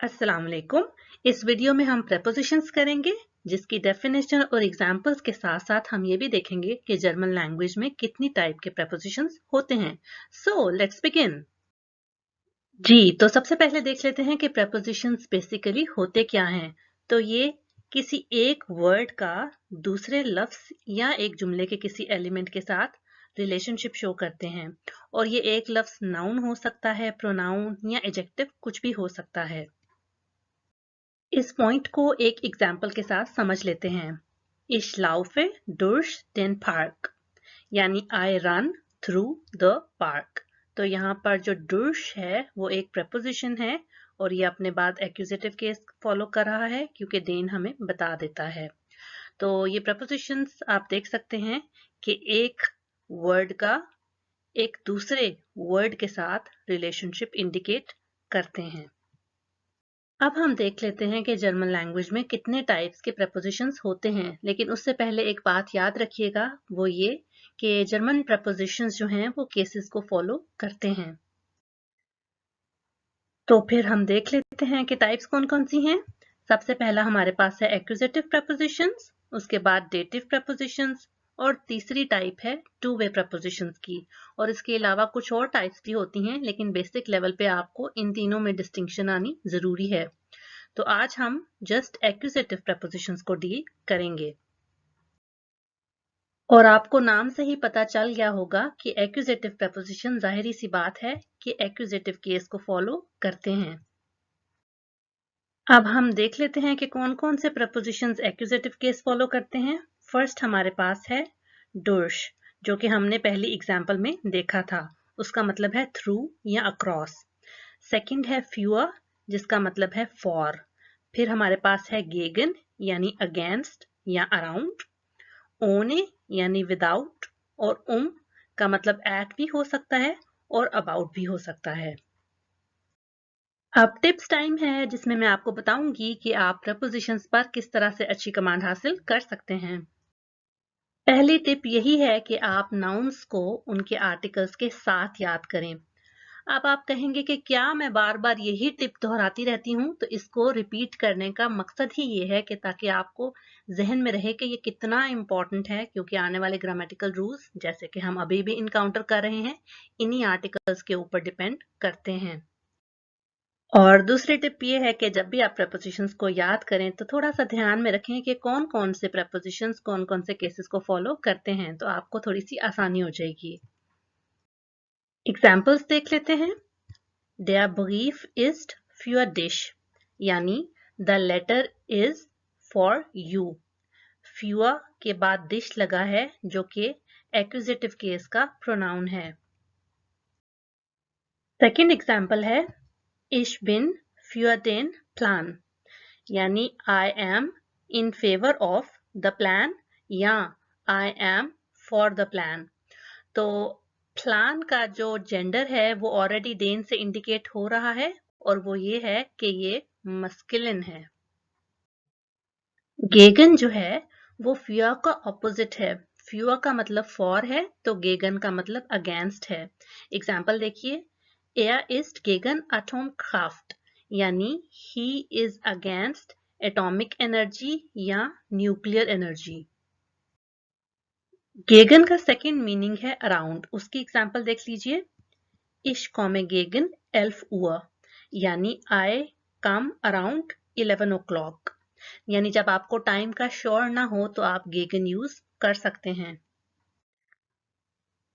अस्सलाम वालेकुम। इस वीडियो में हम प्रेपोजिशंस करेंगे जिसकी डेफिनेशन और एग्जांपल्स के साथ साथ हम ये भी देखेंगे कि जर्मन लैंग्वेज में कितनी टाइप के प्रेपोजिशंस होते हैं। So let's begin. जी, तो सबसे पहले देख लेते हैं कि प्रेपोजिशंस बेसिकली होते क्या हैं। तो ये किसी एक वर्ड का दूसरे लफ्ज या एक जुमले के किसी एलिमेंट के साथ रिलेशनशिप शो करते हैं और ये एक लफ्ज नाउन हो सकता है, प्रोनाउन या एडजेक्टिव कुछ भी हो सकता है। इस पॉइंट को एक एग्जाम्पल के साथ समझ लेते हैं। Ich laufe durch den Park, यानी I run through the park। तो यहाँ पर जो durch है वो एक preposition है और ये अपने बाद accusative केस फॉलो कर रहा है क्योंकि den हमें बता देता है। तो ये prepositions आप देख सकते हैं कि एक word का एक दूसरे word के साथ relationship indicate करते हैं। अब हम देख लेते हैं कि जर्मन लैंग्वेज में कितने टाइप्स के प्रेपोजिशंस होते हैं, लेकिन उससे पहले एक बात याद रखिएगा, वो ये कि जर्मन प्रेपोजिशंस जो हैं वो केसेस को फॉलो करते हैं। तो फिर हम देख लेते हैं कि टाइप्स कौन कौन सी हैं। सबसे पहला हमारे पास है एक्यूजेटिव प्रेपोजिशंस, उसके बाद डेटिव प्रेपोजिशंस और तीसरी टाइप है टू वे प्रेपोजिशंस की। और इसके अलावा कुछ और टाइप्स भी होती हैं, लेकिन बेसिक लेवल पे आपको इन तीनों में डिस्टिंक्शन आनी जरूरी है। तो आज हम जस्ट एक्यूजेटिव प्रेपोजिशंस को डील करेंगे। और आपको नाम से ही पता चल गया होगा कि एक्यूजेटिव प्रेपोजिशन जाहिर सी बात है कि एक्यूजेटिव केस को फॉलो करते हैं। अब हम देख लेते हैं कि कौन कौन से प्रेपोजिशंस एक्यूजेटिव केस फॉलो करते हैं। फर्स्ट हमारे पास है durch, जो कि हमने पहली एग्जाम्पल में देखा था। उसका मतलब है थ्रू या अक्रॉस। सेकंड है fewer, जिसका मतलब है फॉर। फिर हमारे पास है gegen, यानी अगेंस्ट या अराउंड। ohne यानी विदाउट और का मतलब एट भी हो सकता है और अबाउट भी हो सकता है। अब टिप्स टाइम है जिसमें मैं आपको बताऊंगी कि आप प्रेपोजिशंस पर किस तरह से अच्छी कमांड हासिल कर सकते हैं। पहली टिप यही है कि आप नाउन्स को उनके आर्टिकल्स के साथ याद करें। अब आप कहेंगे कि क्या मैं बार बार यही टिप दोहराती रहती हूँ, तो इसको रिपीट करने का मकसद ही ये है कि ताकि आपको जहन में रहे कि ये कितना इम्पोर्टेंट है, क्योंकि आने वाले ग्रामेटिकल रूल्स जैसे कि हम अभी भी इनकाउंटर कर रहे हैं इन्हीं आर्टिकल्स के ऊपर डिपेंड करते हैं। और दूसरी टिप ये है कि जब भी आप प्रेपोजिशंस को याद करें तो थोड़ा सा ध्यान में रखें कि कौन कौन से प्रेपोजिशंस कौन कौन से केसेस को फॉलो करते हैं, तो आपको थोड़ी सी आसानी हो जाएगी। एग्जाम्पल्स देख लेते हैं। Der Brief ist für dich, यानी the letter is for you। für के बाद dish लगा है जो कि accusative केस का प्रोनाउन है। सेकेंड एग्जाम्पल है Ich bin für den Plan, यानी I am in favor of the plan या I am for the plan। तो प्लान का जो जेंडर है वो ऑलरेडी देन से इंडिकेट हो रहा है और वो ये है कि ये मस्कुलिन है। गेगन जो है वो फ्यूआ का ऑपोजिट है। फ्यूआ का मतलब फॉर है तो गेगन का मतलब अगेंस्ट है। एग्जाम्पल देखिए, Er ist gegen Atomkraft, यानी he is against atomic energy या न्यूक्लियर एनर्जी। गेगन का सेकेंड मीनिंग है अराउंड। उसकी एग्जाम्पल देख लीजिए, Ich komme gegen 11 Uhr, यानी I come around 11 o'clock। यानी जब आपको टाइम का श्योर ना हो तो आप गेगन यूज कर सकते हैं।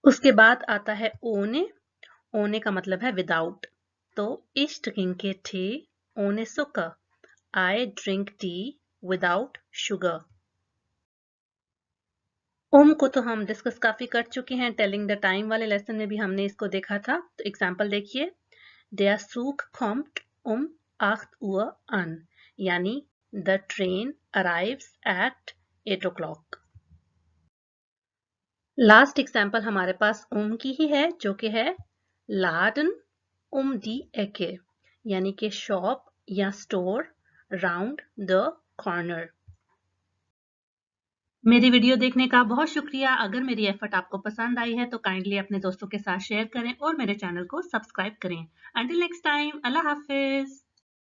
उसके बाद आता है ओने। ओने का मतलब है विदाउट। तो Ich trinke Tee ohne Zucker, I drink tea without sugar। को तो हम डिस्कस काफी कर चुके हैं, टेलिंग द टाइम वाले लेसन में भी हमने इसको देखा था। तो एग्जांपल देखिए, Der Zug kommt 8 Uhr an, यानी the train arrives at 8 o'clock। Last example हमारे पास की ही है जो कि है Laden die Ecke, यानी कि शॉप या स्टोर राउंड द कॉर्नर। मेरी वीडियो देखने का बहुत शुक्रिया। अगर मेरी एफर्ट आपको पसंद आई है तो काइंडली अपने दोस्तों के साथ शेयर करें और मेरे चैनल को सब्सक्राइब करें। अंटिल नेक्स्ट टाइम, अल्लाह हाफिज।